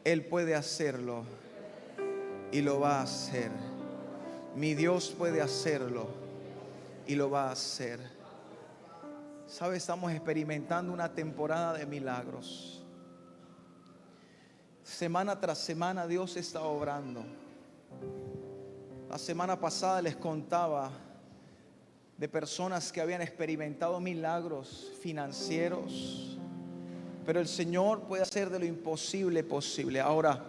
Él puede hacerlo y lo va a hacer. Mi Dios puede hacerlo y lo va a hacer. ¿Sabe? Estamos experimentando una temporada de milagros. Semana tras semana Dios está obrando. La semana pasada les contaba de personas que habían experimentado milagros financieros, pero el Señor puede hacer de lo imposible posible. Ahora,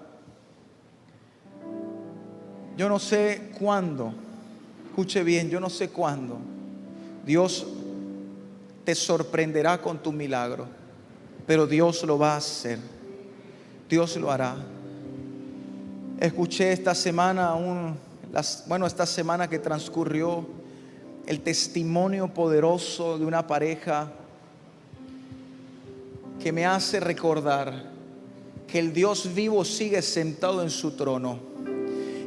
yo no sé cuándo, escuche bien, yo no sé cuándo Dios te sorprenderá con tu milagro, pero Dios lo va a hacer. Dios lo hará. Escuché esta semana, esta semana que transcurrió, el testimonio poderoso de una pareja que me hace recordar que el Dios vivo sigue sentado en su trono.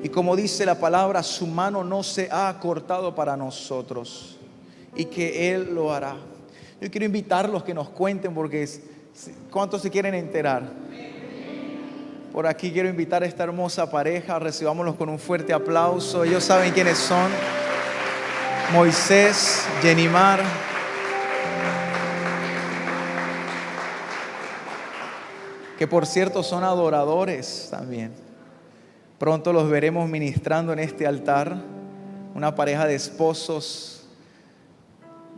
Y como dice la palabra, su mano no se ha acortado para nosotros y que Él lo hará. Yo quiero invitarlos que nos cuenten, porque ¿cuántos se quieren enterar? Por aquí quiero invitar a esta hermosa pareja. Recibámoslos con un fuerte aplauso. Ellos saben quiénes son: Moisés, Jenimar. Que por cierto son adoradores también. Pronto los veremos ministrando en este altar. Una pareja de esposos.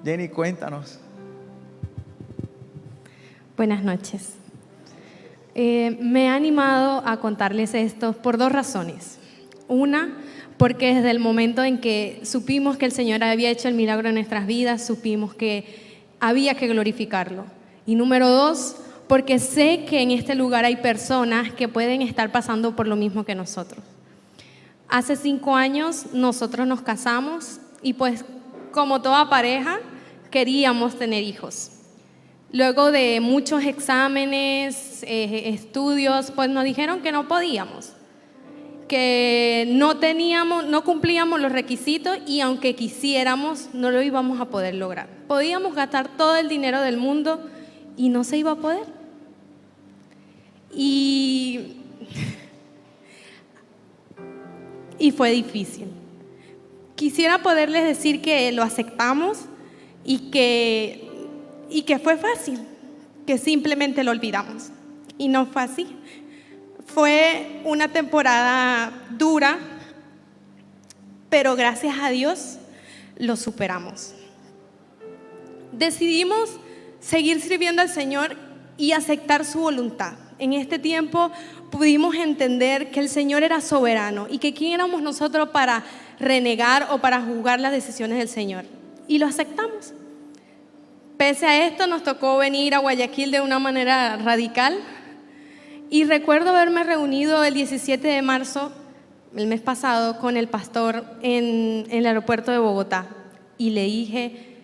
Jenny, cuéntanos. Buenas noches. Me ha animado a contarles esto por dos razones. Una, porque desde el momento en que supimos que el Señor había hecho el milagro en nuestras vidas, supimos que había que glorificarlo. Y número dos, porque sé que en este lugar hay personas que pueden estar pasando por lo mismo que nosotros. Hace 5 años nosotros nos casamos y pues como toda pareja queríamos tener hijos. Luego de muchos exámenes, estudios, pues nos dijeron que no podíamos, que no cumplíamos los requisitos y aunque quisiéramos no lo íbamos a poder lograr. Podíamos gastar todo el dinero del mundo y no se iba a poder. Y fue difícil. Quisiera poderles decir que lo aceptamos y que fue fácil, que simplemente lo olvidamos. Y no fue así. Fue una temporada dura, pero gracias a Dios lo superamos. Decidimos seguir sirviendo al Señor y aceptar su voluntad. En este tiempo pudimos entender que el Señor era soberano y que quién éramos nosotros para renegar o para juzgar las decisiones del Señor. Y lo aceptamos. Pese a esto, nos tocó venir a Guayaquil de una manera radical. Y recuerdo haberme reunido el 17 de marzo, el mes pasado, con el pastor en el aeropuerto de Bogotá. Y le dije,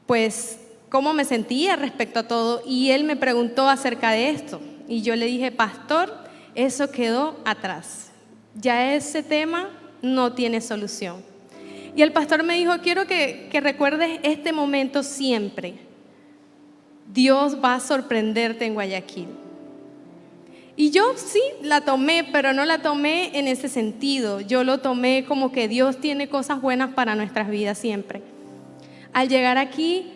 pues, cómo me sentía respecto a todo. Y él me preguntó acerca de esto. Y yo le dije, pastor, eso quedó atrás. Ya ese tema no tiene solución. Y el pastor me dijo, quiero que recuerdes este momento siempre. Dios va a sorprenderte en Guayaquil. Y yo sí la tomé, pero no la tomé en ese sentido. Yo lo tomé como que Dios tiene cosas buenas para nuestras vidas siempre. Al llegar aquí,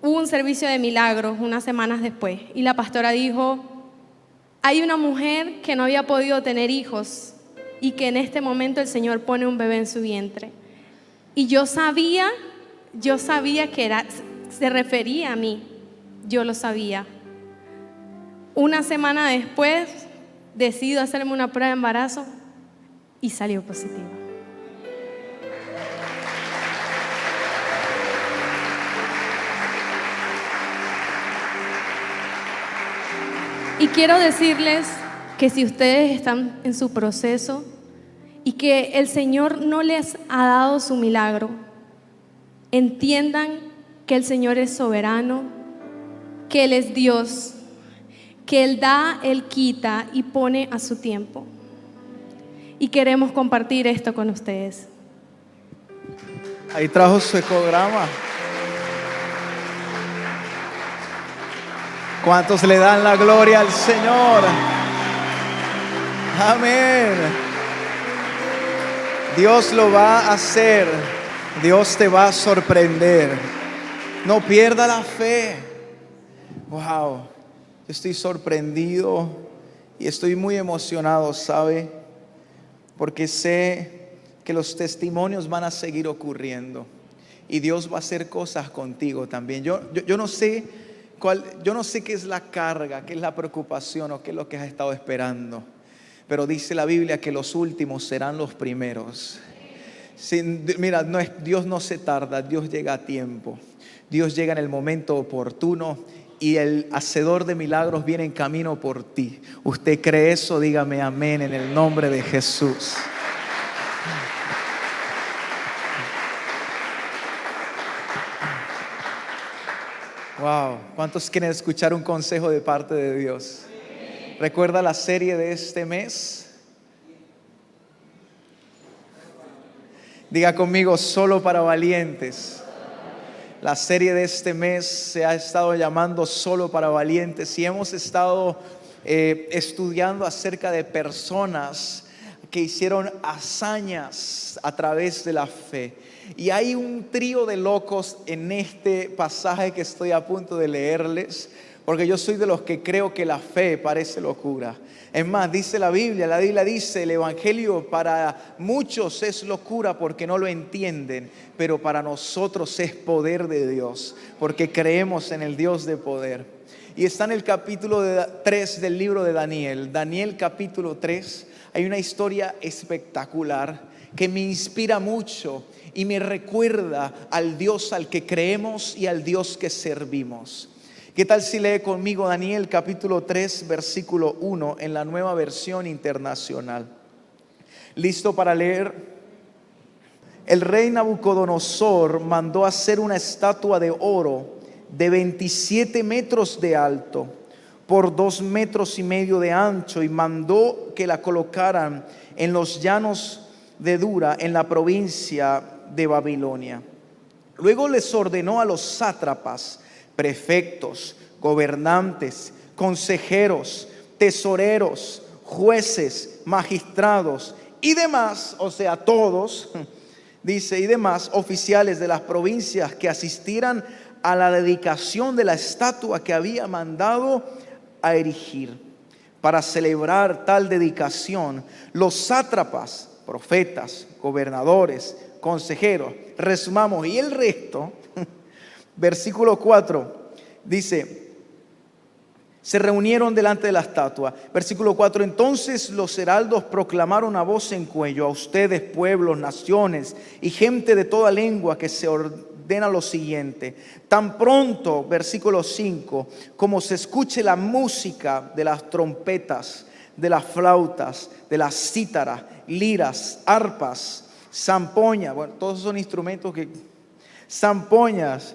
hubo un servicio de milagros unas semanas después. Y la pastora dijo, hay una mujer que no había podido tener hijos y que en este momento el Señor pone un bebé en su vientre. Y yo sabía que se refería a mí. Yo lo sabía. Una semana después decido hacerme una prueba de embarazo y salió positiva. Y quiero decirles que si ustedes están en su proceso y que el Señor no les ha dado su milagro, entiendan que el Señor es soberano, que Él es Dios, que Él da, Él quita y pone a su tiempo. Y queremos compartir esto con ustedes. Ahí trajo su ecograma. ¿Cuántos le dan la gloria al Señor? Amén. Dios lo va a hacer. Dios te va a sorprender. No pierda la fe. Wow. Yo estoy sorprendido y estoy muy emocionado, ¿sabe? Porque sé que los testimonios van a seguir ocurriendo y Dios va a hacer cosas contigo también. Yo no sé yo no sé qué es la carga, qué es la preocupación o qué es lo que has estado esperando, pero dice la Biblia que los últimos serán los primeros. Mira, Dios no se tarda, Dios llega a tiempo, Dios llega en el momento oportuno y el hacedor de milagros viene en camino por ti. ¿Usted cree eso? Dígame amén en el nombre de Jesús. Wow, ¿cuántos quieren escuchar un consejo de parte de Dios? ¿Recuerda la serie de este mes? Diga conmigo, solo para valientes. La serie de este mes se ha estado llamando Solo para Valientes y hemos estado estudiando acerca de personas que hicieron hazañas a través de la fe. Y hay un trío de locos en este pasaje que estoy a punto de leerles, porque yo soy de los que creo que la fe parece locura. Es más, dice la Biblia dice, el evangelio para muchos es locura porque no lo entienden, pero para nosotros es poder de Dios, porque creemos en el Dios de poder. Y está en el capítulo 3 del libro de Daniel. Daniel capítulo 3, hay una historia espectacular que me inspira mucho y me recuerda al Dios al que creemos y al Dios que servimos. ¿Qué tal si lee conmigo Daniel capítulo 3 versículo 1 en la Nueva Versión Internacional? ¿Listo para leer? El rey Nabucodonosor mandó hacer una estatua de oro de 27 metros de alto por 2,5 metros de ancho y mandó que la colocaran en los llanos de Dura en la provincia de Babilonia. Luego les ordenó a los sátrapas, prefectos, gobernantes, consejeros, tesoreros, jueces, magistrados y demás, o sea, todos, dice, y demás oficiales de las provincias que asistieran a la dedicación de la estatua que había mandado a erigir. Para celebrar tal dedicación, los sátrapas, profetas, gobernadores, consejeros, resumamos, y el resto, versículo 4, dice, se reunieron delante de la estatua. Versículo 4, entonces los heraldos proclamaron a voz en cuello: a ustedes, pueblos, naciones y gente de toda lengua, que se ordena lo siguiente: tan pronto, versículo 5, como se escuche la música de las trompetas, de las flautas, de las cítaras, liras, arpas, zampoñas, bueno, todos son instrumentos zampoñas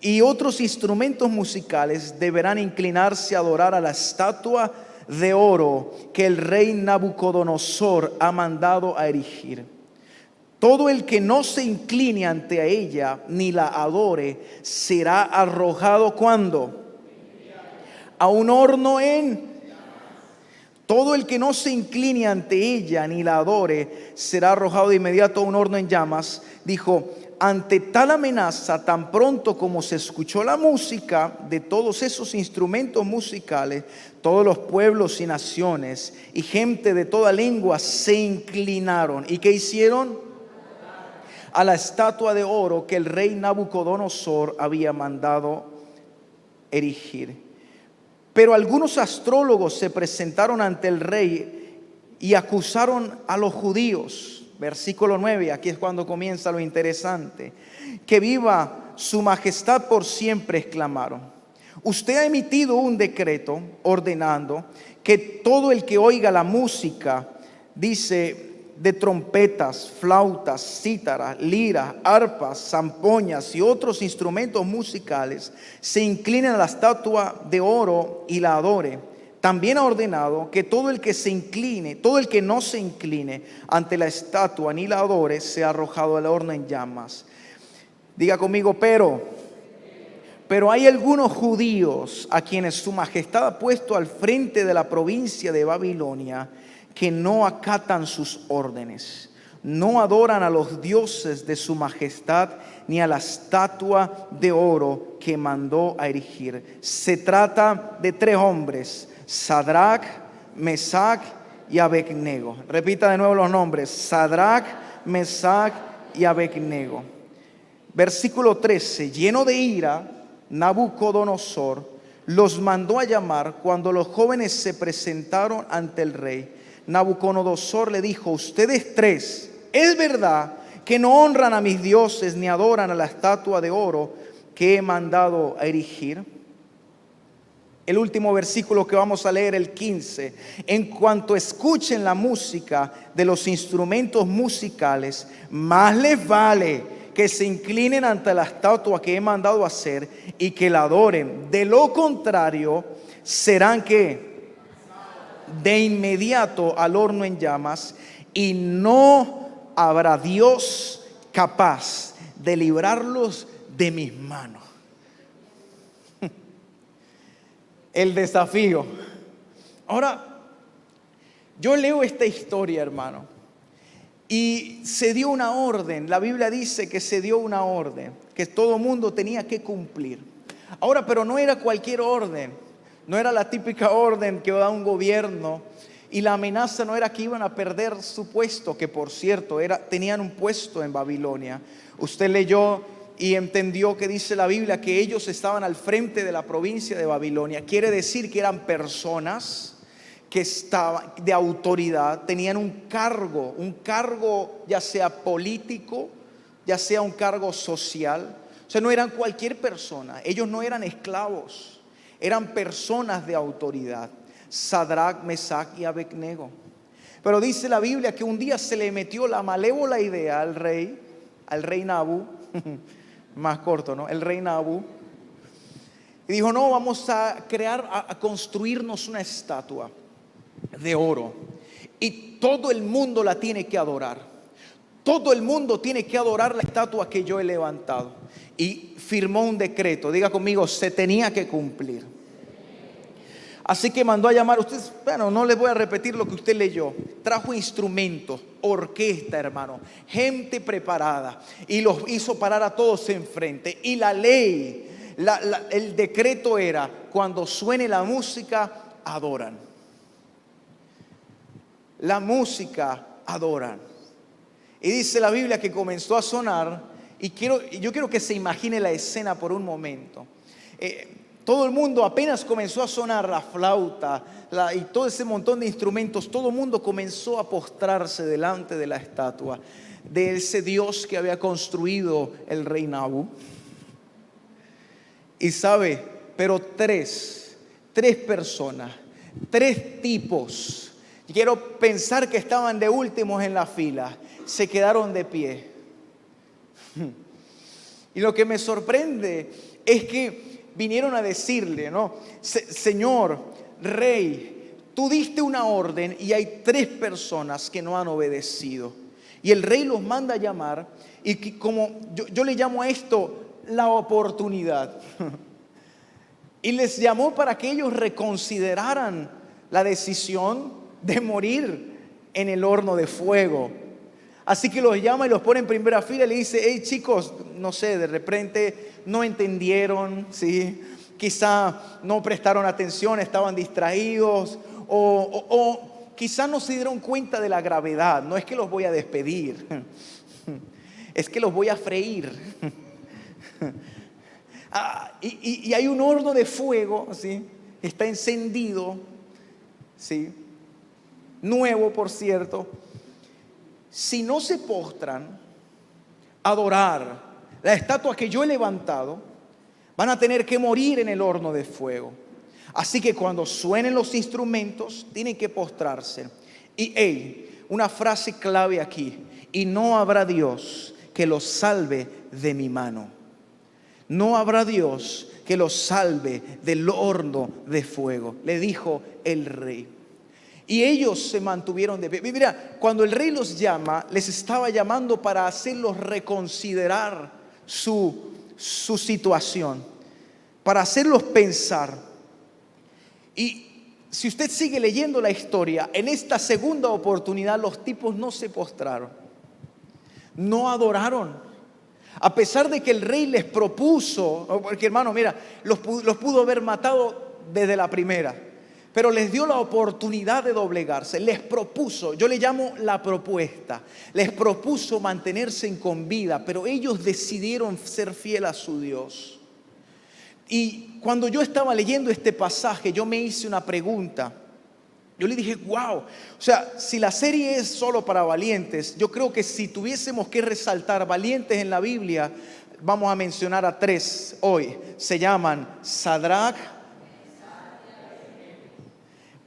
y otros instrumentos musicales, deberán inclinarse a adorar a la estatua de oro que el rey Nabucodonosor ha mandado a erigir. Todo el que no se incline ante ella ni la adore será arrojado, ¿cuándo? A un horno Todo el que no se incline ante ella ni la adore será arrojado de inmediato a un horno en llamas. Dijo, ante tal amenaza, tan pronto como se escuchó la música de todos esos instrumentos musicales, todos los pueblos y naciones y gente de toda lengua se inclinaron. ¿Y qué hicieron? A la estatua de oro que el rey Nabucodonosor había mandado erigir. Pero algunos astrólogos se presentaron ante el rey y acusaron a los judíos. Versículo 9, aquí es cuando comienza lo interesante. Que viva su majestad por siempre, exclamaron. Usted ha emitido un decreto ordenando que todo el que oiga la música, dice, de trompetas, flautas, cítaras, liras, arpas, zampoñas y otros instrumentos musicales, se incline a la estatua de oro y la adore. También ha ordenado que todo el que no se incline ante la estatua ni la adore, sea arrojado al horno en llamas. Diga conmigo, pero hay algunos judíos a quienes su majestad ha puesto al frente de la provincia de Babilonia, que no acatan sus órdenes. No adoran a los dioses de su majestad, ni a la estatua de oro que mandó a erigir. Se trata de 3 hombres: Sadrach, Mesach y Abednego. Repita de nuevo los nombres: Sadrach, Mesach y Abednego. Versículo 13: lleno de ira, Nabucodonosor los mandó a llamar. Cuando los jóvenes se presentaron ante el rey, Nabucodonosor le dijo: ustedes 3, ¿es verdad que no honran a mis dioses ni adoran a la estatua de oro que he mandado a erigir? El último versículo que vamos a leer, el 15: en cuanto escuchen la música de los instrumentos musicales, más les vale que se inclinen ante la estatua que he mandado hacer y que la adoren. De lo contrario, serán que de inmediato al horno en llamas, y no habrá Dios capaz de librarlos de mis manos. El desafío. Ahora, yo leo esta historia, hermano, y se dio una orden. La Biblia dice que se dio una orden que todo mundo tenía que cumplir. Ahora, pero no era cualquier orden. No era la típica orden que da un gobierno. Y la amenaza no era que iban a perder su puesto, que por cierto tenían un puesto en Babilonia. Usted leyó y entendió que dice la Biblia que ellos estaban al frente de la provincia de Babilonia. Quiere decir que eran personas que estaban de autoridad, tenían un cargo ya sea político, ya sea un cargo social. O sea, no eran cualquier persona. Ellos no eran esclavos, eran personas de autoridad. Sadrach, Mesach y Abednego. Pero dice la Biblia que un día se le metió la malévola idea al rey Nabu, más corto, ¿no? El rey Nabu. Y dijo: no, vamos a construirnos una estatua de oro. Y todo el mundo la tiene que adorar. Todo el mundo tiene que adorar la estatua que yo he levantado. Y firmó un decreto. Diga conmigo: se tenía que cumplir. Así que mandó a llamar. Ustedes, bueno, no les voy a repetir lo que usted leyó. Trajo instrumentos, orquesta, hermano, gente preparada, y los hizo parar a todos enfrente. Y la ley, el decreto era: cuando suene la música, adoran. La música, adoran. Y dice la Biblia que comenzó a sonar. Y yo quiero que se imagine la escena por un momento. Todo el mundo, apenas comenzó a sonar la flauta y todo ese montón de instrumentos, todo el mundo comenzó a postrarse delante de la estatua de ese Dios que había construido el rey Nabu. Y sabe, pero tres personas, 3 tipos, quiero pensar que estaban de últimos en la fila, se quedaron de pie. Y lo que me sorprende es que vinieron a decirle, ¿no? Señor, rey, tú diste una orden y hay 3 personas que no han obedecido. Y el rey los manda a llamar, y como yo le llamo a esto la oportunidad. Y les llamó para que ellos reconsideraran la decisión de morir en el horno de fuego. Así que los llama y los pone en primera fila y le dice: hey chicos, no sé, de repente no entendieron, ¿sí? Quizá no prestaron atención, estaban distraídos, o quizá no se dieron cuenta de la gravedad. No es que los voy a despedir, es que los voy a freír. Y hay un horno de fuego, ¿sí? Está encendido, ¿sí? Nuevo, por cierto. Si no se postran a adorar la estatua que yo he levantado, van a tener que morir en el horno de fuego. Así que cuando suenen los instrumentos, tienen que postrarse. Y una frase clave aquí: y no habrá Dios que los salve de mi mano. No habrá Dios que los salve del horno de fuego, le dijo el rey. Y ellos se mantuvieron de pie. Mira, cuando el rey los llama, les estaba llamando para hacerlos reconsiderar su situación, para hacerlos pensar. Y si usted sigue leyendo la historia, en esta segunda oportunidad los tipos no se postraron, no adoraron. A pesar de que el rey les propuso, porque hermano, mira, los pudo haber matado desde la primera, pero les dio la oportunidad de doblegarse. Les propuso, yo le llamo la propuesta, les propuso mantenerse con vida, pero ellos decidieron ser fieles a su Dios. Y cuando yo estaba leyendo este pasaje, yo me hice una pregunta. Yo le dije, wow, o sea, si la serie es solo para valientes, yo creo que si tuviésemos que resaltar valientes en la Biblia, vamos a mencionar a 3 hoy. Se llaman Sadrach.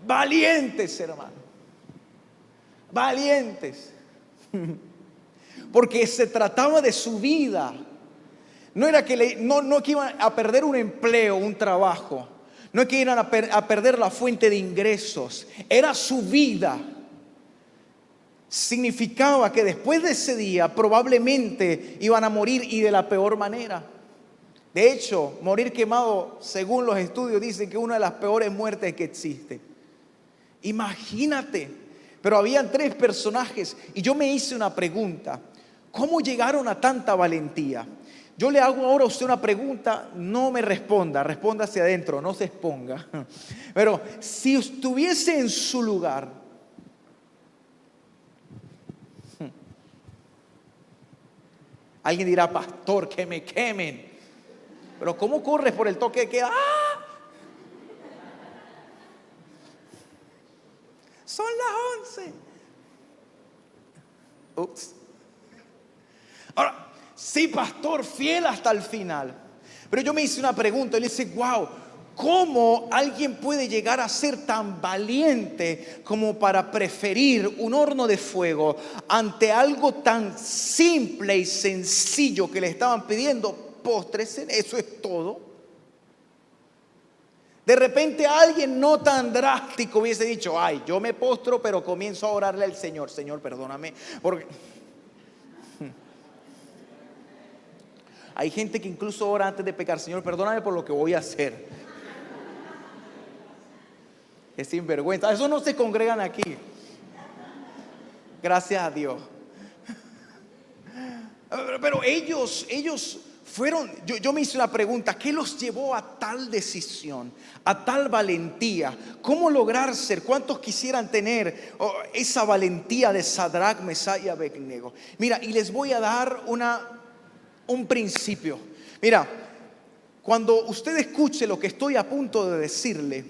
Valientes, hermano. Valientes. Porque se trataba de su vida. No era que que iban a perder un empleo, un trabajo. No es que iban a perder la fuente de ingresos. Era su vida. Significaba que después de ese día probablemente iban a morir, y de la peor manera. De hecho, morir quemado, según los estudios, dicen que es una de las peores muertes que existe. Imagínate. Pero habían 3 personajes y yo me hice una pregunta. ¿Cómo llegaron a tanta valentía? Yo le hago ahora a usted una pregunta, no me responda, responda hacia adentro, no se exponga. Pero si estuviese en su lugar, alguien dirá, pastor, que me quemen. Pero ¿cómo corres por el toque de queda? ¡Ah! Son las 11. Ups. Ahora, sí, pastor, fiel hasta el final. Pero yo me hice una pregunta y le dije, wow, ¿cómo alguien puede llegar a ser tan valiente como para preferir un horno de fuego ante algo tan simple y sencillo que le estaban pidiendo? Póstrese, eso es todo. De repente alguien no tan drástico hubiese dicho, ay, yo me postro, pero comienzo a orarle al Señor. Señor, perdóname, porque hay gente que incluso ora antes de pecar. Señor, perdóname por lo que voy a hacer. Es sinvergüenza. Esos no se congregan aquí. Gracias a Dios. Pero ellos fueron, yo me hice la pregunta, ¿qué los llevó a tal decisión, a tal valentía? ¿Cómo lograr ser? ¿Cuántos quisieran tener esa valentía de Sadrach, Mesach y Abednego? Mira, y les voy a dar un principio. Mira, cuando usted escuche lo que estoy a punto de decirle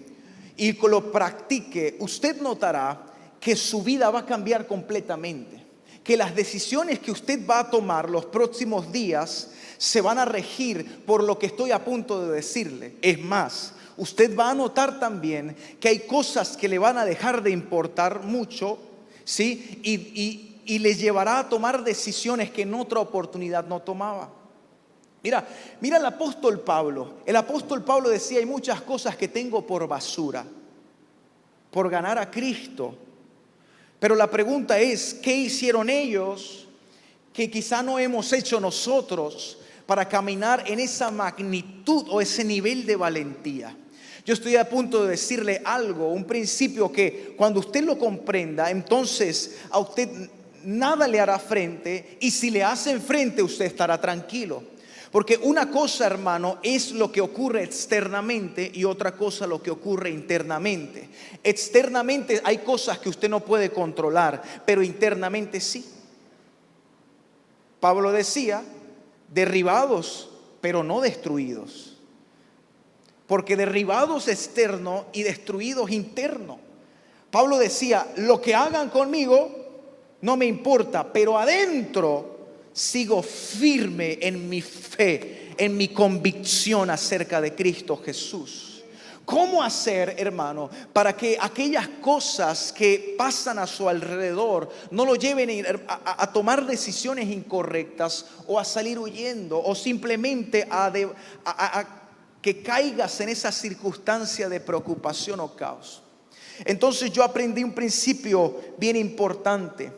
y lo practique, usted notará que su vida va a cambiar completamente, que las decisiones que usted va a tomar los próximos días se van a regir por lo que estoy a punto de decirle. Es más, usted va a notar también que hay cosas que le van a dejar de importar mucho, ¿sí? Y les llevará a tomar decisiones que en otra oportunidad no tomaba. Mira el apóstol Pablo. El apóstol Pablo decía, hay muchas cosas que tengo por basura, por ganar a Cristo. Pero la pregunta es, ¿qué hicieron ellos que quizá no hemos hecho nosotros para caminar en esa magnitud o ese nivel de valentía? Yo estoy a punto de decirle algo, un principio que cuando usted lo comprenda, entonces a usted nada le hará frente, y si le hacen frente usted estará tranquilo. Porque una cosa, hermano, es lo que ocurre externamente y otra cosa lo que ocurre internamente. Externamente hay cosas que usted no puede controlar, pero internamente sí. Pablo decía, derribados, pero no destruidos. Porque derribados externo y destruidos interno. Pablo decía, lo que hagan conmigo no me importa, pero adentro sigo firme en mi fe, en mi convicción acerca de Cristo Jesús. ¿Cómo hacer, hermano, para que aquellas cosas que pasan a su alrededor no lo lleven a tomar decisiones incorrectas o a salir huyendo o simplemente a que caigas en esa circunstancia de preocupación o caos? Entonces yo aprendí un principio bien importante.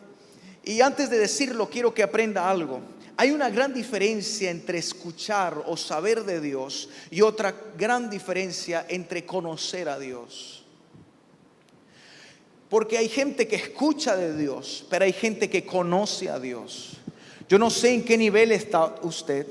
Y antes de decirlo, quiero que aprenda algo. Hay una gran diferencia entre escuchar o saber de Dios y otra gran diferencia entre conocer a Dios. Porque hay gente que escucha de Dios, pero hay gente que conoce a Dios. Yo no sé en qué nivel está usted,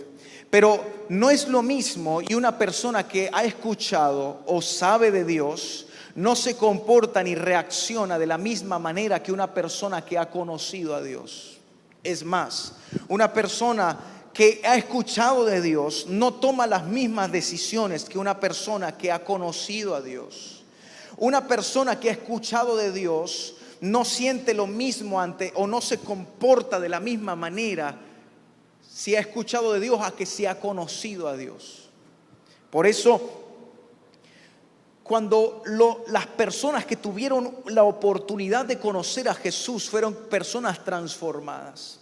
pero no es lo mismo, y una persona que ha escuchado o sabe de Dios no se comporta ni reacciona de la misma manera que una persona que ha conocido a Dios. Es más, una persona que ha escuchado de Dios no toma las mismas decisiones que una persona que ha conocido a Dios. Una persona que ha escuchado de Dios no siente lo mismo ante, o no se comporta de la misma manera si ha escuchado de Dios a que si ha conocido a Dios. Por eso, cuando las personas que tuvieron la oportunidad de conocer a Jesús fueron personas transformadas.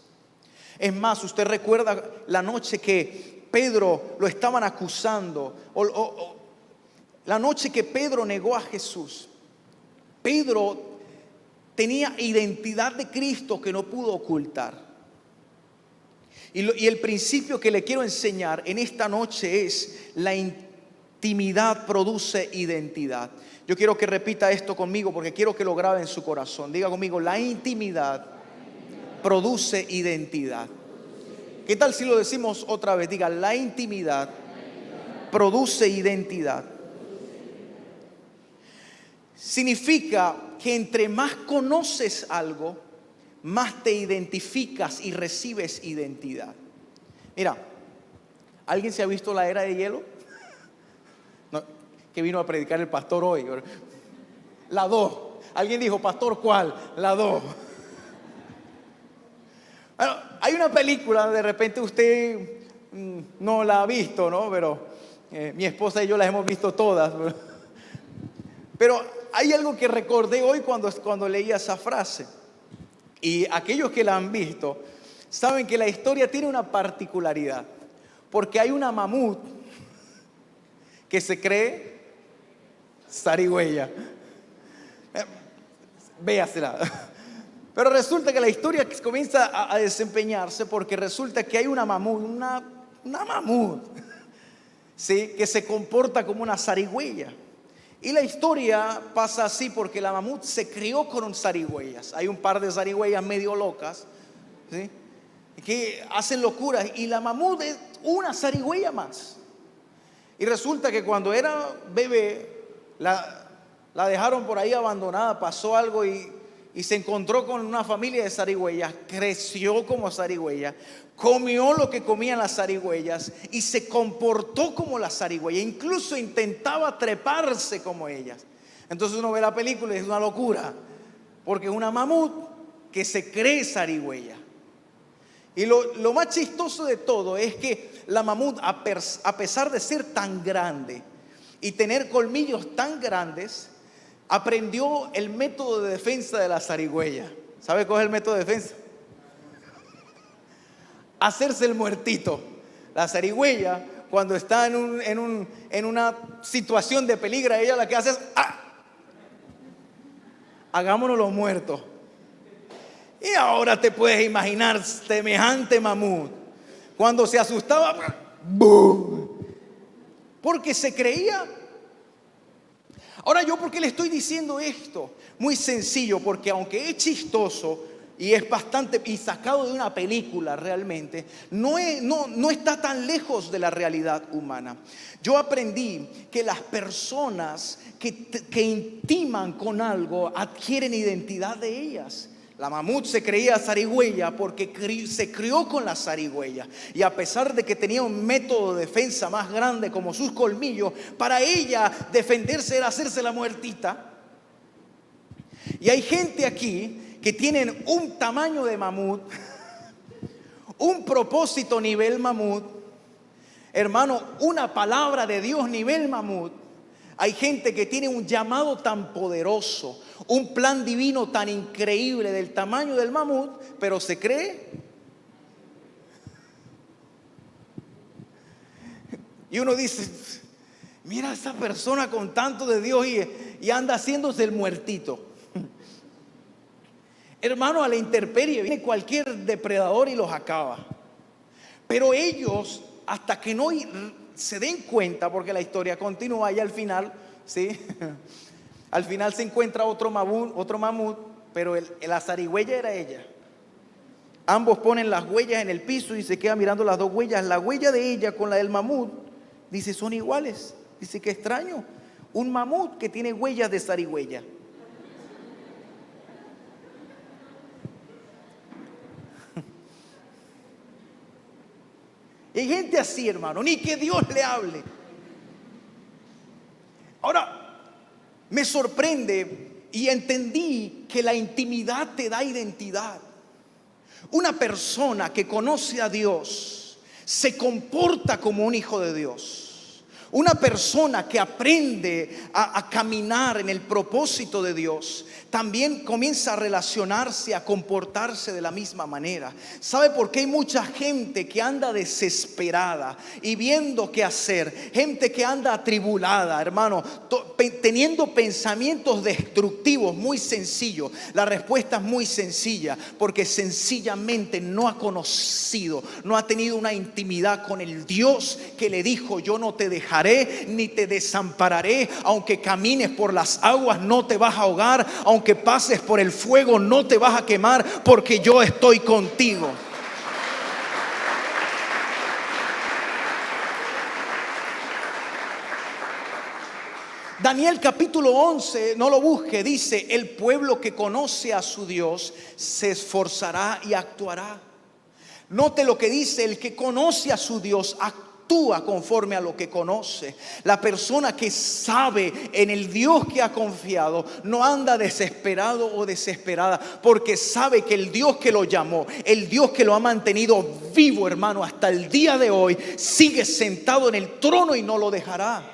Es más, usted recuerda la noche que Pedro lo estaban acusando, la noche que Pedro negó a Jesús. Pedro tenía identidad de Cristo que no pudo ocultar. Y el principio que le quiero enseñar en esta noche es: la intimidad produce identidad. Yo quiero que repita esto conmigo porque quiero que lo grabe en su corazón. Diga conmigo: la intimidad produce identidad. ¿Qué tal si lo decimos otra vez? Diga: la intimidad produce identidad. Significa que entre más conoces algo, más te identificas y recibes identidad. Mira, ¿alguien se ha visto La Era de Hielo? No, que vino a predicar el pastor hoy. La 2. Alguien dijo: pastor, ¿cuál? La 2. Bueno, hay una película, de repente usted no la ha visto, ¿no? Pero mi esposa y yo las hemos visto todas. Pero hay algo que recordé hoy cuando leía esa frase. Y aquellos que la han visto saben que la historia tiene una particularidad, porque hay una mamut que se cree zarigüeya. Véasela. Pero resulta que la historia comienza a desempeñarse porque resulta que hay una mamut, una mamut, ¿sí?, que se comporta como una zarigüeya. Y la historia pasa así porque la mamut se crió con zarigüeyas. Hay un par de zarigüeyas medio locas, ¿sí?, que hacen locuras, y la mamut es una zarigüeya más. Y resulta que cuando era bebé la dejaron por ahí abandonada, pasó algo y se encontró con una familia de zarigüeyas, creció como zarigüeya, comió lo que comían las zarigüeyas y se comportó como las zarigüeyas, incluso intentaba treparse como ellas. Entonces uno ve la película y es una locura, porque es una mamut que se cree zarigüeya. Y lo más chistoso de todo es que la mamut, a pesar de ser tan grande y tener colmillos tan grandes, aprendió el método de defensa de la zarigüeya. ¿Sabe cuál es el método de defensa? Hacerse el muertito. La zarigüeya, cuando está en una situación de peligro, ella lo que hace es hagámonos los muertos. Y ahora te puedes imaginar semejante mamut cuando se asustaba, ¡boom!, porque se creía. Ahora, ¿yo por qué le estoy diciendo esto? Muy sencillo, porque aunque es chistoso y es bastante y sacado de una película realmente, no está tan lejos de la realidad humana. Yo aprendí que las personas que intiman con algo adquieren identidad de ellas. La mamut se creía zarigüeya porque se crió con la zarigüeya, y a pesar de que tenía un método de defensa más grande como sus colmillos, para ella defenderse era hacerse la muertita. Y hay gente aquí que tienen un tamaño de mamut, un propósito nivel mamut, hermano, una palabra de Dios nivel mamut. Hay gente que tiene un llamado tan poderoso, un plan divino tan increíble del tamaño del mamut, pero se cree. Y uno dice: mira a esa persona con tanto de Dios y anda haciéndose el muertito. Hermano, a la intemperie viene cualquier depredador y los acaba. Pero ellos, hasta que no se den cuenta, porque la historia continúa y al final, ¿sí?, Al final se encuentra otro mamut, pero la zarigüeya era ella. Ambos ponen las huellas en el piso y se queda mirando las dos huellas. La huella de ella con la del mamut, dice, son iguales. Dice, qué extraño, un mamut que tiene huellas de zarigüeya. Y hay gente así, hermano, ni que Dios le hable. Ahora, me sorprende y entendí que la intimidad te da identidad. Una persona que conoce a Dios se comporta como un hijo de Dios. Una persona que aprende a caminar en el propósito de Dios también comienza a relacionarse, a comportarse de la misma manera. ¿Sabe por qué hay mucha gente que anda desesperada y viendo qué hacer? Gente que anda atribulada, hermano, teniendo pensamientos destructivos. Muy sencillo, la respuesta es muy sencilla, porque sencillamente no ha conocido, no ha tenido una intimidad con el Dios que le dijo, yo no te dejaré ni te desampararé, aunque camines por las aguas no te vas a ahogar, aunque pases por el fuego no te vas a quemar, porque yo estoy contigo. Daniel capítulo 11, no lo busque, dice, el pueblo que conoce a su Dios se esforzará y actuará. Note lo que dice, el que conoce a su Dios actúa conforme a lo que conoce. La persona que sabe en el Dios que ha confiado no anda desesperado o desesperada, porque sabe que el Dios que lo llamó, el Dios que lo ha mantenido vivo, hermano, hasta el día de hoy, sigue sentado en el trono y no lo dejará.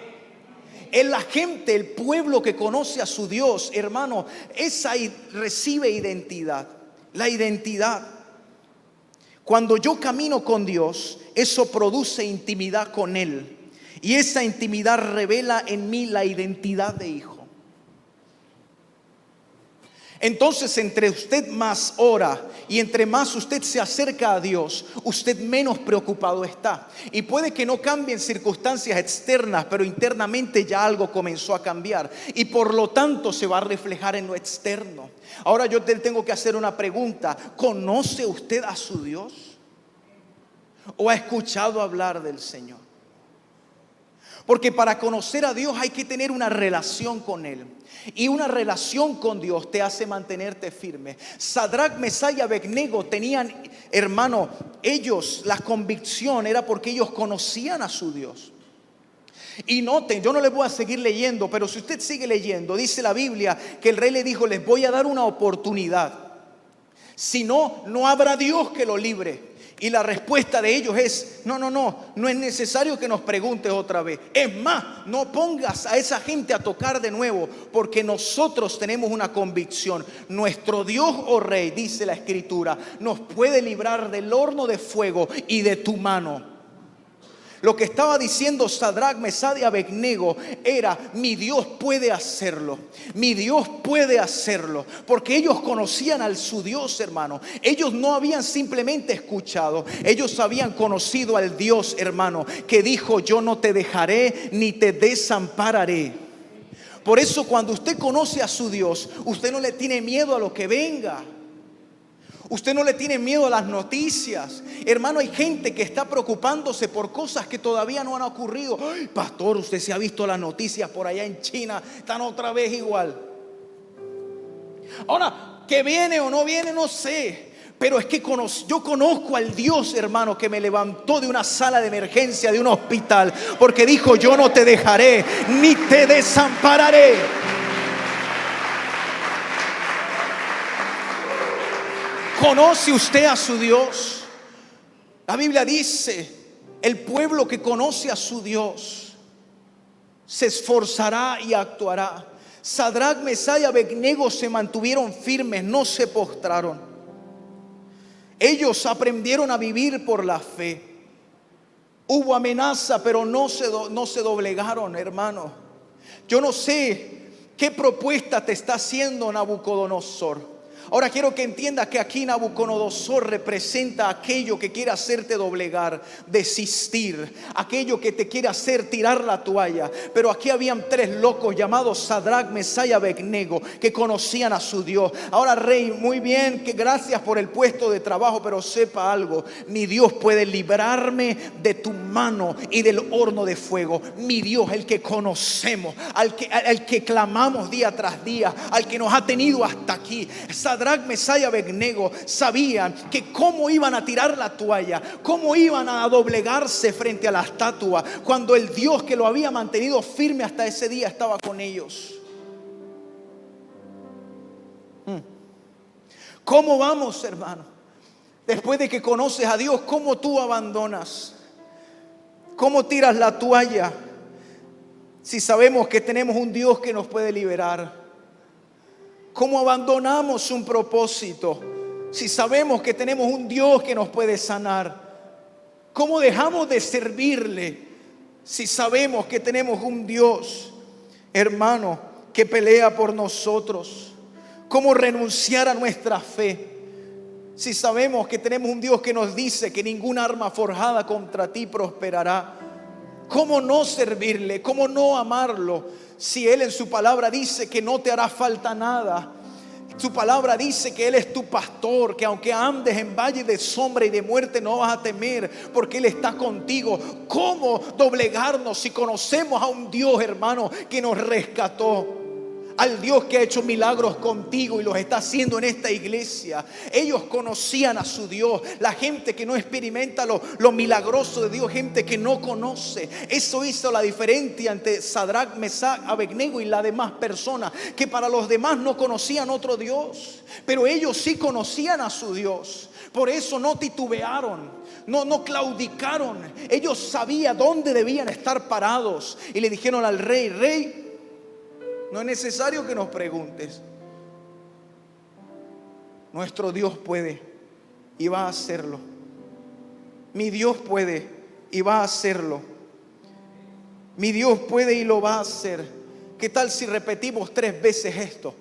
Es la gente, el pueblo que conoce a su Dios, hermano, esa recibe identidad. La identidad. Cuando yo camino con Dios, eso produce intimidad con Él. Y esa intimidad revela en mí la identidad de hijo. Entonces, entre usted más ora y entre más usted se acerca a Dios, usted menos preocupado está. Y puede que no cambien circunstancias externas, pero internamente ya algo comenzó a cambiar. Y por lo tanto se va a reflejar en lo externo. Ahora yo te tengo que hacer una pregunta. ¿Conoce usted a su Dios? ¿O ha escuchado hablar del Señor? Porque para conocer a Dios hay que tener una relación con Él. Y una relación con Dios te hace mantenerte firme. Sadrac, Mesach y Abednego tenían, hermano, ellos, la convicción era porque ellos conocían a su Dios. Y noten, yo no les voy a seguir leyendo, pero si usted sigue leyendo, dice la Biblia que el rey le dijo, les voy a dar una oportunidad. Si no, no habrá Dios que lo libre. Y la respuesta de ellos es, no es necesario que nos preguntes otra vez. Es más, no pongas a esa gente a tocar de nuevo, porque nosotros tenemos una convicción. Nuestro Dios, oh Rey, dice la Escritura, nos puede librar del horno de fuego y de tu mano. Lo que estaba diciendo Sadrac, Mesach y Abednego era, mi Dios puede hacerlo. Mi Dios puede hacerlo. Porque ellos conocían a su Dios, hermano. Ellos no habían simplemente escuchado. Ellos habían conocido al Dios, hermano, que dijo, yo no te dejaré ni te desampararé. Por eso cuando usted conoce a su Dios, usted no le tiene miedo a lo que venga. Usted no le tiene miedo a las noticias. Hermano, hay gente que está preocupándose por cosas que todavía no han ocurrido. Ay, pastor, usted se ha visto las noticias por allá en China, están otra vez igual. Ahora, que viene o no viene, no sé. Pero es que yo conozco al Dios, hermano, que me levantó de una sala de emergencia, de un hospital, porque dijo, yo no te dejaré, ni te desampararé. ¿Conoce usted a su Dios? La Biblia dice, el pueblo que conoce a su Dios se esforzará y actuará. Sadrac, Mesach y Abednego se mantuvieron firmes, no se postraron. Ellos aprendieron a vivir por la fe. Hubo amenaza, pero no se doblegaron, hermano. Yo no sé qué propuesta te está haciendo Nabucodonosor. Ahora quiero que entiendas que aquí Nabucodonosor representa aquello que quiere hacerte doblegar, desistir, aquello que te quiere hacer tirar la toalla. Pero aquí habían tres locos llamados Sadrach, Mesach y Abednego que conocían a su Dios. Ahora, rey, muy bien, que gracias por el puesto de trabajo, pero sepa algo: mi Dios puede librarme de tu mano y del horno de fuego. Mi Dios, el que conocemos, al que clamamos día tras día, al que nos ha tenido hasta aquí. Sadrach, Mesach y Abednego sabían que cómo iban a tirar la toalla, cómo iban a doblegarse frente a la estatua, cuando el Dios que lo había mantenido firme hasta ese día estaba con ellos. ¿Cómo vamos, hermano? Después de que conoces a Dios, ¿cómo tú abandonas? ¿Cómo tiras la toalla? Si sabemos que tenemos un Dios que nos puede liberar. ¿Cómo abandonamos un propósito si sabemos que tenemos un Dios que nos puede sanar? ¿Cómo dejamos de servirle si sabemos que tenemos un Dios, hermano, que pelea por nosotros? ¿Cómo renunciar a nuestra fe si sabemos que tenemos un Dios que nos dice que ninguna arma forjada contra ti prosperará? ¿Cómo no servirle? ¿Cómo no amarlo? Si Él en su palabra dice que no te hará falta nada. Su palabra dice que Él es tu pastor, que aunque andes en valle de sombra y de muerte no vas a temer, porque Él está contigo. ¿Cómo doblegarnos si conocemos a un Dios, hermano, que nos rescató? Al Dios que ha hecho milagros contigo y los está haciendo en esta iglesia. Ellos conocían a su Dios. La gente que no experimenta lo milagroso de Dios, gente que no conoce. Eso hizo la diferencia entre Sadrach, Mesach, Abednego y las demás personas, que para los demás no conocían otro Dios, pero ellos sí conocían a su Dios. Por eso no titubearon, no claudicaron. Ellos sabían dónde debían estar parados y le dijeron al rey: rey, no es necesario que nos preguntes. Nuestro Dios puede y va a hacerlo. Mi Dios puede y va a hacerlo. Mi Dios puede y lo va a hacer. ¿Qué tal si repetimos 3 veces esto?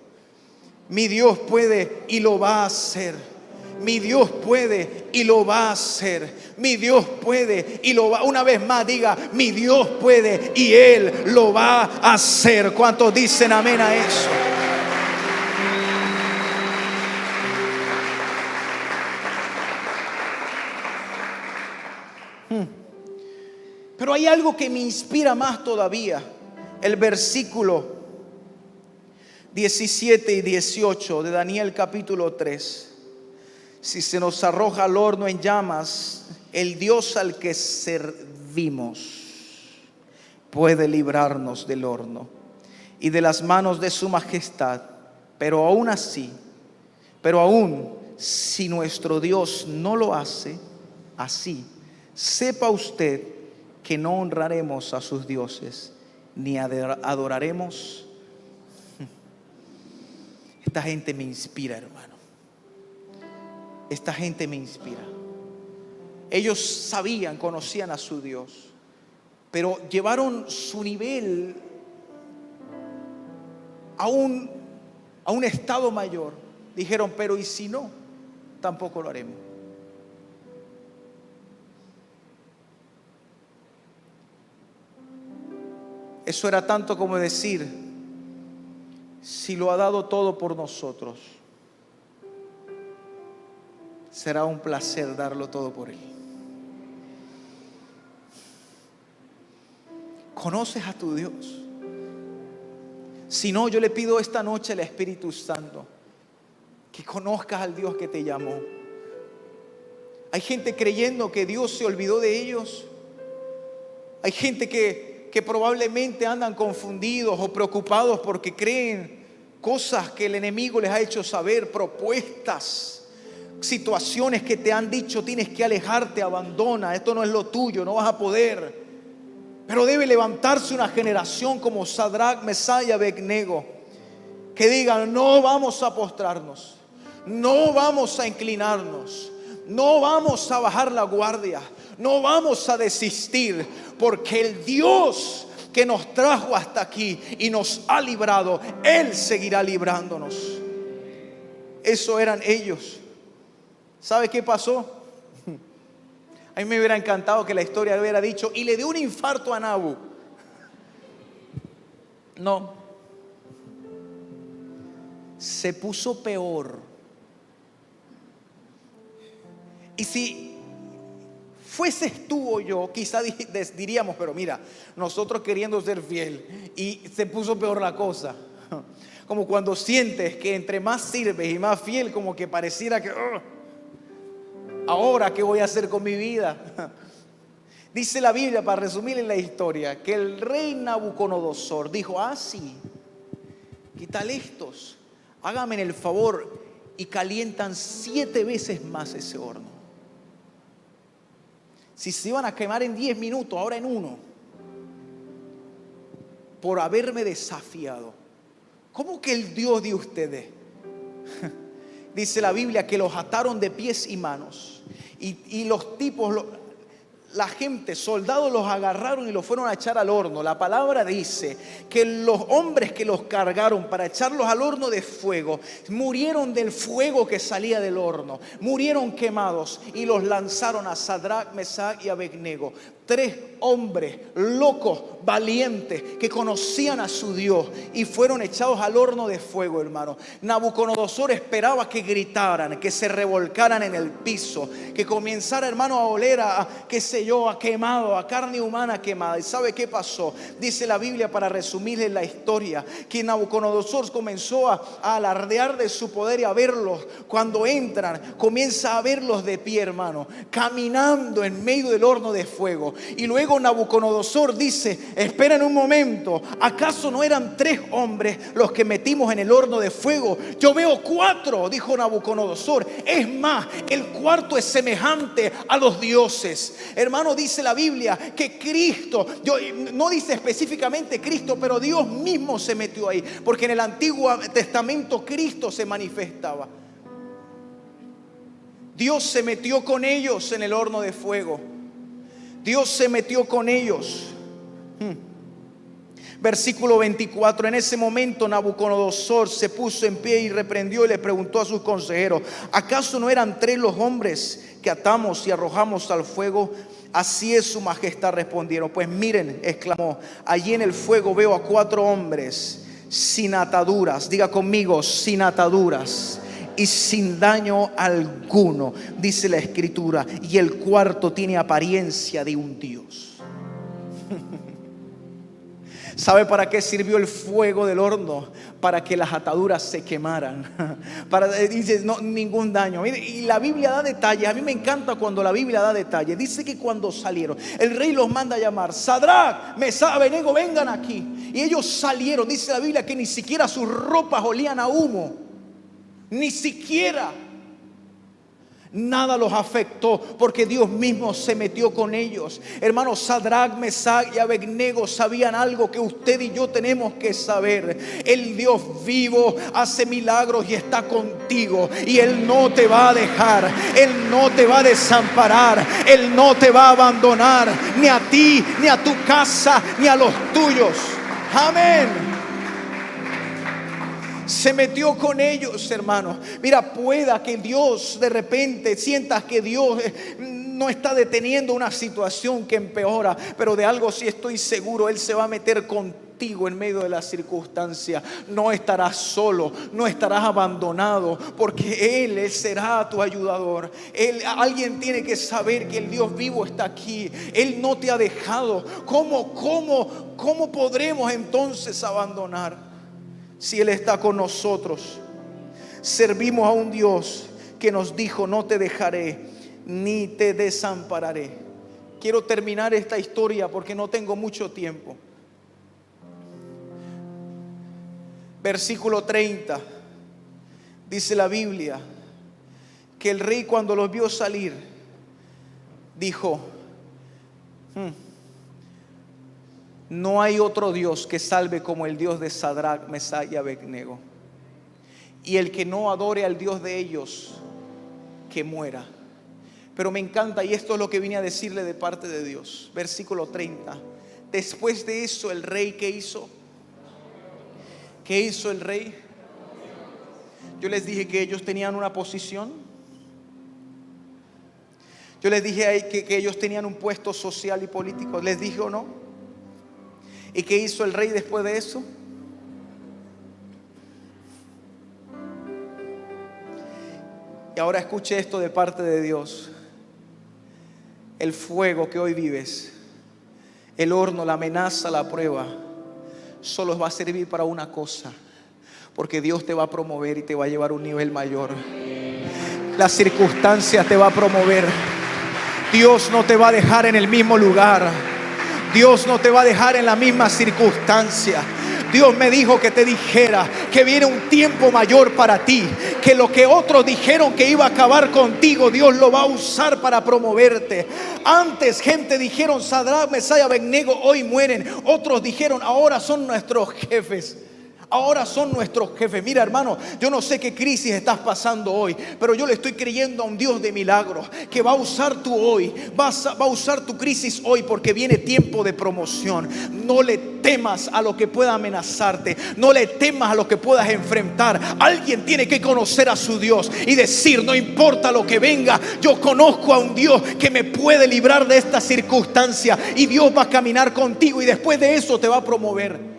Mi Dios puede y lo va a hacer. Mi Dios puede y lo va a hacer. Mi Dios puede y lo va. Una vez más diga: mi Dios puede y Él lo va a hacer. ¿Cuántos dicen amén a eso? Pero hay algo que me inspira más todavía. El versículo 17 y 18 de Daniel capítulo 3. Si se nos arroja al horno en llamas, el Dios al que servimos puede librarnos del horno y de las manos de su majestad. Pero aún si nuestro Dios no lo hace así, sepa usted que no honraremos a sus dioses ni adoraremos. Esta gente me inspira, hermano. Esta gente me inspira. Ellos sabían, conocían a su Dios, pero llevaron su nivel a un estado mayor. Dijeron: pero ¿y si no? Tampoco lo haremos. Eso era tanto como decir: si lo ha dado todo por nosotros, será un placer darlo todo por Él. ¿Conoces a tu Dios? Si no, yo le pido esta noche al Espíritu Santo que conozcas al Dios que te llamó. Hay gente creyendo que Dios se olvidó de ellos. Hay gente que probablemente andan confundidos o preocupados porque creen cosas que el enemigo les ha hecho saber, propuestas, situaciones que te han dicho: tienes que alejarte, abandona, esto no es lo tuyo, no vas a poder. Pero debe levantarse una generación como Sadrach, Mesach y Abednego, que digan: no vamos a postrarnos, no vamos a inclinarnos, no vamos a bajar la guardia, no vamos a desistir, porque el Dios que nos trajo hasta aquí y nos ha librado, Él seguirá librándonos. eso eran ellos. ¿Sabe qué pasó? A mí me hubiera encantado que la historia hubiera dicho, y le dio un infarto a Nabu. No. Se puso peor. Y si fueses tú o yo, quizá diríamos, pero mira, nosotros queriendo ser fiel y se puso peor la cosa. Como cuando sientes que entre más sirves y más fiel, como que pareciera que ahora qué voy a hacer con mi vida. Dice la Biblia, para resumir en la historia, que el rey Nabucodonosor dijo, sí, ¿qué tal estos? Háganme el favor y calientan 7 veces más ese horno. Si se iban a quemar en 10 minutos, ahora en 1, por haberme desafiado. ¿Cómo que el Dios de ustedes? Dice la Biblia que los ataron de pies y manos. Y los tipos, la gente, soldados, los agarraron y los fueron a echar al horno. La palabra dice que los hombres que los cargaron para echarlos al horno de fuego murieron del fuego que salía del horno, murieron quemados, y los lanzaron a Sadrach, Mesach y Abednego. 3 hombres locos, valientes, que conocían a su Dios, y fueron echados al horno de fuego, hermano. Nabucodonosor esperaba que gritaran, que se revolcaran en el piso, que comenzara, hermano, a oler a quemado, a carne humana quemada. ¿Y sabe qué pasó? Dice la Biblia, para resumirle la historia, que Nabucodonosor comenzó a alardear de su poder, y a verlos cuando entran, comienza a verlos de pie, hermano, caminando en medio del horno de fuego. Y luego Nabucodonosor dice, esperen un momento, ¿acaso no eran 3 hombres los que metimos en el horno de fuego? Yo veo 4, dijo Nabucodonosor. Es más, el cuarto es semejante a los dioses. Hermano, dice la Biblia que Cristo, no dice específicamente Cristo, pero Dios mismo se metió ahí, porque en el Antiguo Testamento Cristo se manifestaba. Dios se metió con ellos en el horno de fuego. Dios se metió con ellos. Versículo 24. En ese momento Nabucodonosor se puso en pie y reprendió y le preguntó a sus consejeros, ¿acaso no eran 3 los hombres que atamos y arrojamos al fuego? Así es, su majestad, respondieron. Pues miren, exclamó, allí en el fuego veo a 4 hombres sin ataduras. Diga conmigo, sin ataduras y sin daño alguno, dice la Escritura, y el cuarto tiene apariencia de un Dios. ¿Sabe para qué sirvió el fuego del horno? Para que las ataduras se quemaran. Dice, no, ningún daño. Y la Biblia da detalles. A mí me encanta cuando la Biblia da detalles. Dice que cuando salieron, el rey los manda a llamar, Sadrach, Mesach, Abednego, vengan aquí. Y ellos salieron. Dice la Biblia que ni siquiera sus ropas olían a humo. Ni siquiera. Nada los afectó, porque Dios mismo se metió con ellos. Hermanos, Sadrach, Mesach y Abednego sabían algo que usted y yo tenemos que saber. El Dios vivo hace milagros y está contigo, y Él no te va a dejar, Él no te va a desamparar, Él no te va a abandonar, ni a ti, ni a tu casa, ni a los tuyos. Amén. Se metió con ellos, hermanos. Mira, pueda que Dios de repente sientas que Dios no está deteniendo una situación que empeora, pero de algo sí estoy seguro: Él se va a meter contigo en medio de la circunstancia. No estarás solo, no estarás abandonado, porque Él será tu ayudador. Alguien tiene que saber que el Dios vivo está aquí. Él no te ha dejado. ¿Cómo podremos entonces abandonar si Él está con nosotros? Servimos a un Dios que nos dijo: no te dejaré ni te desampararé. Quiero terminar esta historia porque no tengo mucho tiempo. Versículo 30. Dice la Biblia que el rey, cuando los vio salir, dijo: no hay otro Dios que salve como el Dios de Sadrach, Mesach y Abednego. Y el que no adore al Dios de ellos, que muera. Pero me encanta, y esto es lo que vine a decirle de parte de Dios. Versículo 30. Después de eso, el rey, ¿qué hizo? ¿Qué hizo el rey? Yo les dije que ellos tenían una posición. Yo les dije ahí que ellos tenían un puesto social y político. ¿Les dije o no? ¿Y qué hizo el rey después de eso? Y ahora escuche esto de parte de Dios. El fuego que hoy vives, el horno, la amenaza, la prueba, solo va a servir para una cosa. Porque Dios te va a promover y te va a llevar a un nivel mayor. Las circunstancias te va a promover. Dios no te va a dejar en el mismo lugar. Dios no te va a dejar en la misma circunstancia. Dios me dijo que te dijera que viene un tiempo mayor para ti, que lo que otros dijeron que iba a acabar contigo, Dios lo va a usar para promoverte. Antes gente dijeron Sadrach, Mesach y Abednego hoy mueren. Otros dijeron ahora son nuestros jefes. Ahora son nuestros jefes. Mira, hermano, yo no sé qué crisis estás pasando hoy, pero yo le estoy creyendo a un Dios de milagros que va a usar tu hoy, va a usar tu crisis hoy, porque viene tiempo de promoción. No le temas a lo que pueda amenazarte, no le temas a lo que puedas enfrentar. Alguien tiene que conocer a su Dios y decir: no importa lo que venga, yo conozco a un Dios que me puede librar de esta circunstancia, y Dios va a caminar contigo y después de eso te va a promover.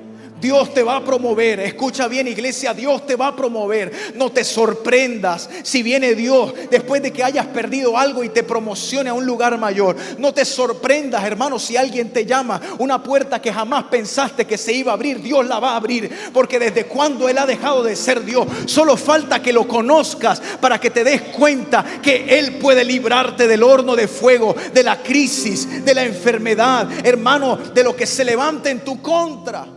Dios te va a promover. Escucha bien, iglesia, Dios te va a promover. No te sorprendas si viene Dios después de que hayas perdido algo y te promocione a un lugar mayor. No te sorprendas, hermano, si alguien te llama una puerta que jamás pensaste que se iba a abrir. Dios la va a abrir, porque desde cuando Él ha dejado de ser Dios, solo falta que lo conozcas para que te des cuenta que Él puede librarte del horno de fuego, de la crisis, de la enfermedad, hermano, de lo que se levante en tu contra.